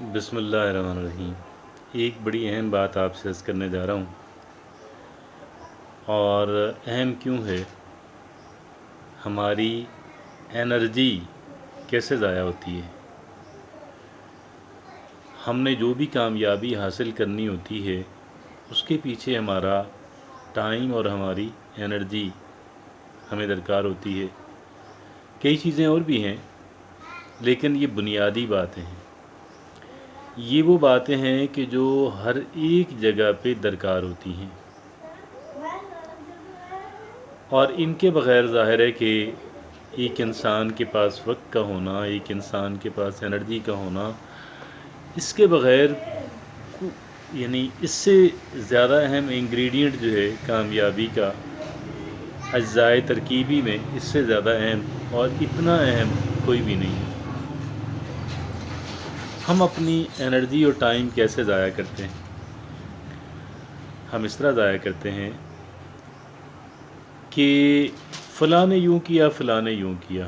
بسم اللہ الرحمن الرحیم۔ ایک بڑی اہم بات آپ سے عرض کرنے جا رہا ہوں، اور اہم کیوں ہے؟ ہماری انرجی کیسے ضائع ہوتی ہے؟ ہم نے جو بھی کامیابی حاصل کرنی ہوتی ہے اس کے پیچھے ہمارا ٹائم اور ہماری انرجی ہمیں درکار ہوتی ہے۔ کئی چیزیں اور بھی ہیں، لیکن یہ بنیادی باتیں ہیں۔ یہ وہ باتیں ہیں کہ جو ہر ایک جگہ پہ درکار ہوتی ہیں، اور ان کے بغیر ظاہر ہے کہ ایک انسان کے پاس وقت کا ہونا، ایک انسان کے پاس انرجی کا ہونا، اس کے بغیر یعنی اس سے زیادہ اہم انگریڈینٹ جو ہے کامیابی کا اجزائے ترکیبی میں، اس سے زیادہ اہم اور اتنا اہم کوئی بھی نہیں ہے۔ ہم اپنی انرجی اور ٹائم کیسے ضائع کرتے ہیں؟ ہم اس طرح ضائع کرتے ہیں کہ فلاں نے یوں کیا، فلاں نے یوں کیا،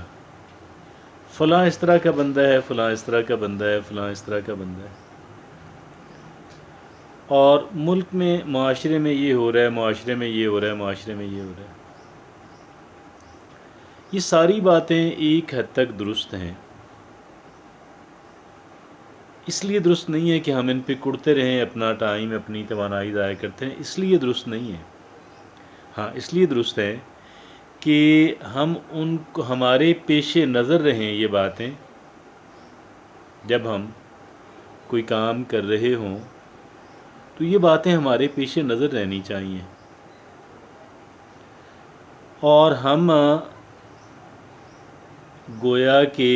فلاں اس طرح کا بندہ ہے، فلاں اس طرح کا بندہ ہے، فلاں اس طرح کا بندہ ہے، اور ملک میں، معاشرے میں یہ ہو رہا ہے، معاشرے میں یہ ہو رہا ہے، معاشرے میں یہ ہو رہا ہے۔ یہ ساری باتیں ایک حد تک درست ہیں، اس لیے درست نہیں ہے کہ ہم ان پہ کڑتے رہیں، اپنا ٹائم، اپنی توانائی ضائع کرتے ہیں، اس لیے درست نہیں ہے۔ ہاں، اس لیے درست ہے کہ ہم ان کو، ہمارے پیش نظر رہیں یہ باتیں، جب ہم کوئی کام کر رہے ہوں تو یہ باتیں ہمارے پیش نظر رہنی چاہیے، اور ہم گویا کہ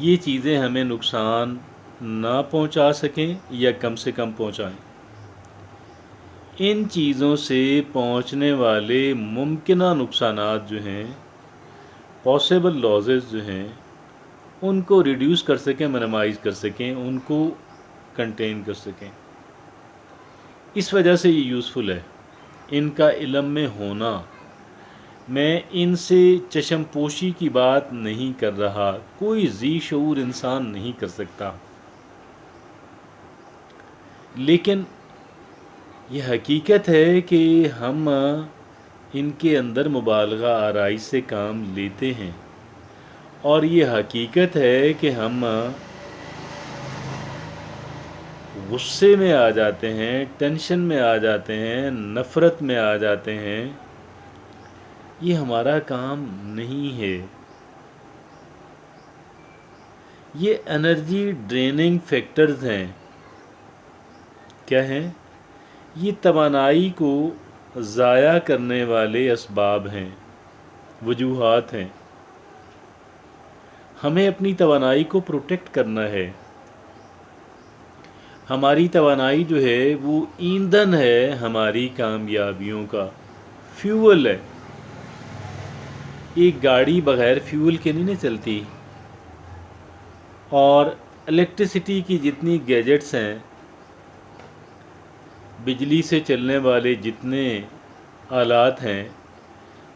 یہ چیزیں ہمیں نقصان نہ پہنچا سکیں یا کم سے کم پہنچائیں۔ ان چیزوں سے پہنچنے والے ممکنہ نقصانات جو ہیں، پاسبل لازز جو ہیں، ان کو ریڈیوس کر سکیں، منیمائز کر سکیں، ان کو کنٹین کر سکیں۔ اس وجہ سے یہ یوزفل ہے، ان کا علم میں ہونا۔ میں ان سے چشم پوشی کی بات نہیں کر رہا، کوئی ذی شعور انسان نہیں کر سکتا، لیکن یہ حقیقت ہے کہ ہم ان کے اندر مبالغہ آرائی سے کام لیتے ہیں، اور یہ حقیقت ہے کہ ہم غصے میں آ جاتے ہیں، ٹینشن میں آ جاتے ہیں، نفرت میں آ جاتے ہیں۔ یہ ہمارا کام نہیں ہے۔ یہ انرجی ڈریننگ فیکٹرز ہیں۔ کیا ہیں؟ یہ توانائی کو ضائع کرنے والے اسباب ہیں، وجوہات ہیں۔ ہمیں اپنی توانائی کو پروٹیکٹ کرنا ہے۔ ہماری توانائی جو ہے وہ ایندھن ہے ہماری کامیابیوں کا، فیول ہے۔ ایک گاڑی بغیر فیول کے نہیں چلتی، اور الیکٹریسٹی کی جتنی گیجٹس ہیں، بجلی سے چلنے والے جتنے آلات ہیں،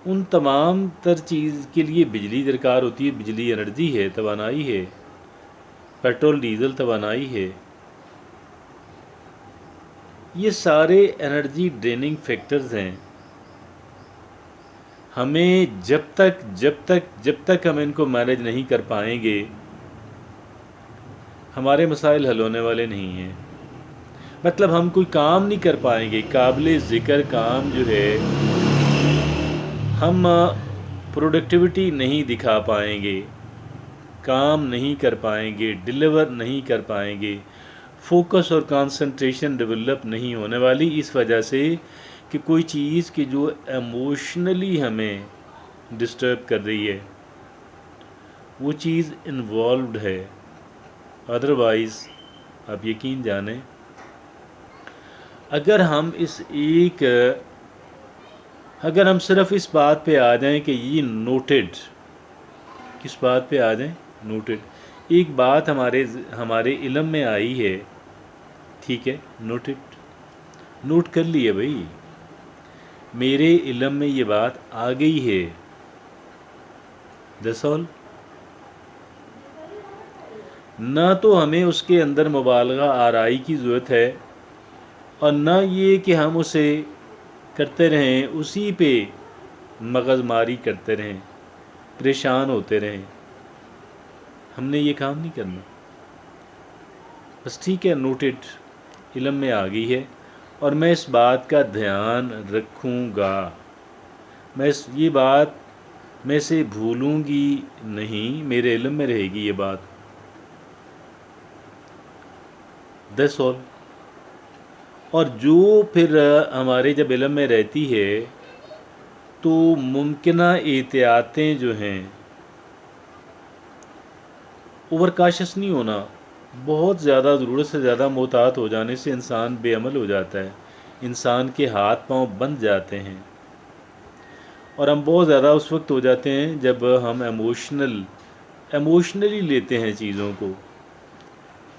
ان تمام تر چیز کے لیے بجلی درکار ہوتی ہے۔ بجلی انرجی ہے، توانائی ہے، پیٹرول ڈیزل توانائی ہے۔ یہ سارے انرجی ڈریننگ فیکٹرز ہیں۔ ہمیں جب تک ہم ان کو مینیج نہیں کر پائیں گے، ہمارے مسائل حل ہونے والے نہیں ہیں۔ مطلب ہم کوئی کام نہیں کر پائیں گے، قابل ذکر کام جو ہے، ہم پروڈکٹیوٹی نہیں دکھا پائیں گے، کام نہیں کر پائیں گے، ڈیلیور نہیں کر پائیں گے، فوکس اور کانسنٹریشن ڈیولپ نہیں ہونے والی، اس وجہ سے کہ کوئی چیز کی جو ایموشنلی ہمیں ڈسٹرب کر رہی ہے، وہ چیز انوالوڈ ہے۔ ادروائز آپ یقین جانیں، اگر ہم صرف اس بات پہ آ جائیں کہ یہ نوٹڈ، کس بات پہ آ جائیں؟ نوٹڈ۔ ایک بات ہمارے علم میں آئی ہے، ٹھیک ہے، نوٹڈ، نوٹ کر لیے بھائی، میرے علم میں یہ بات آ گئی ہے، دیٹس آل۔ نہ تو ہمیں اس کے اندر مبالغہ آرائی کی ضرورت ہے، اور نہ یہ کہ ہم اسے کرتے رہیں، اسی پہ مغز ماری کرتے رہیں، پریشان ہوتے رہیں۔ ہم نے یہ کام نہیں کرنا۔ بس ٹھیک ہے، نوٹڈ، علم میں آ گئی ہے، اور میں اس بات کا دھیان رکھوں گا، یہ بات میں سے بھولوں گی نہیں، میرے علم میں رہے گی یہ بات۔ That's all. اور جو پھر ہمارے جب علم میں رہتی ہے تو ممکنہ احتیاطیں جو ہیں، اوور کاشس نہیں ہونا، بہت زیادہ ضرورت سے زیادہ محتاط ہو جانے سے انسان بے عمل ہو جاتا ہے، انسان کے ہاتھ پاؤں بند جاتے ہیں، اور ہم بہت زیادہ اس وقت ہو جاتے ہیں جب ہم ایموشنلی لیتے ہیں چیزوں کو۔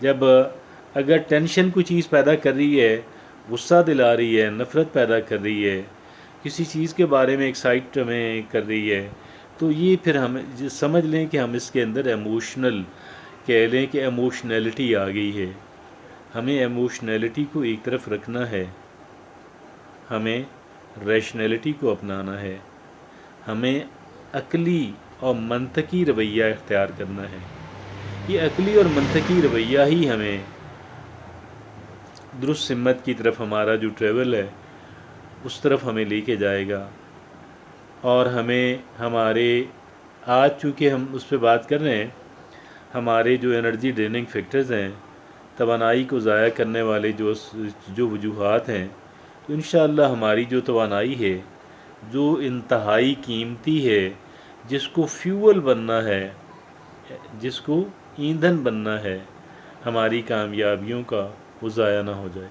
جب اگر ٹینشن کوئی چیز پیدا کر رہی ہے، غصہ دلا رہی ہے، نفرت پیدا کر رہی ہے، کسی چیز کے بارے میں ایکسائٹ ہمیں کر رہی ہے، تو یہ پھر ہم سمجھ لیں کہ ہم اس کے اندر کہہ لیں کہ ایموشنلٹی آ گئی ہے۔ ہمیں ایموشنلٹی کو ایک طرف رکھنا ہے، ہمیں ریشنلٹی کو اپنانا ہے، ہمیں عقلی اور منطقی رویہ اختیار کرنا ہے۔ یہ عقلی اور منطقی رویہ ہی ہمیں درست سمت کی طرف، ہمارا جو ٹریول ہے اس طرف ہمیں لے کے جائے گا، اور ہمیں آج چونکہ ہم اس پہ بات کر رہے ہیں، ہمارے جو انرجی ڈریننگ فیکٹرز ہیں، توانائی کو ضائع کرنے والے جو وجوہات ہیں، تو انشاءاللہ ہماری جو توانائی ہے، جو انتہائی قیمتی ہے، جس کو فیول بننا ہے، جس کو ایندھن بننا ہے ہماری کامیابیوں کا، وہ ضائع نہ ہو جائے۔